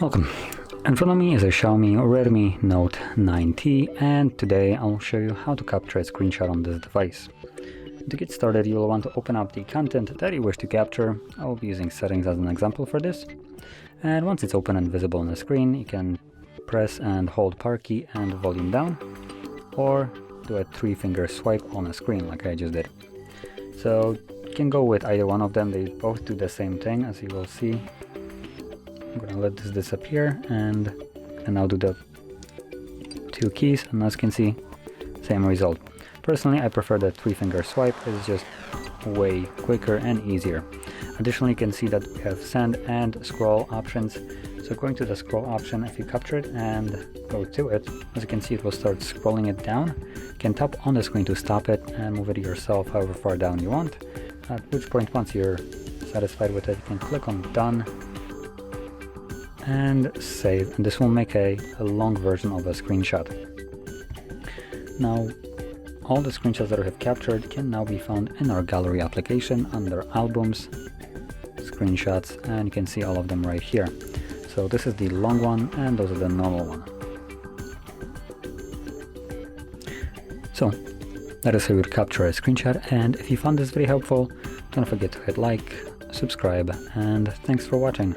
Welcome. In front of me is a Xiaomi Redmi Note 9T, and today I'll show you how to capture a screenshot on this device. To get started, you'll want to open up the content that you wish to capture. I will be using settings as an example for this. And once it's open and visible on the screen, you can press and hold power key and volume down, or do a 3-finger swipe on the screen like I just did. So you can go with either one of them, they both do the same thing, as you will see. I'm gonna let this disappear and now do the 2 keys, and as you can see, same result. Personally, I prefer the 3-finger swipe. It's just way quicker and easier. Additionally, you can see that we have send and scroll options. So going to the scroll option, if you capture it and go to it, as you can see, it will start scrolling it down. You can tap on the screen to stop it and move it yourself however far down you want. At which point, once you're satisfied with it, you can click on done and save, and this will make a long version of a screenshot. Now, all the screenshots that we have captured can now be found in our gallery application under albums, screenshots, and you can see all of them right here. So this is the long one and those are the normal one. So that is how you would capture a screenshot, and if you found this very helpful, don't forget to hit like, subscribe, and thanks for watching.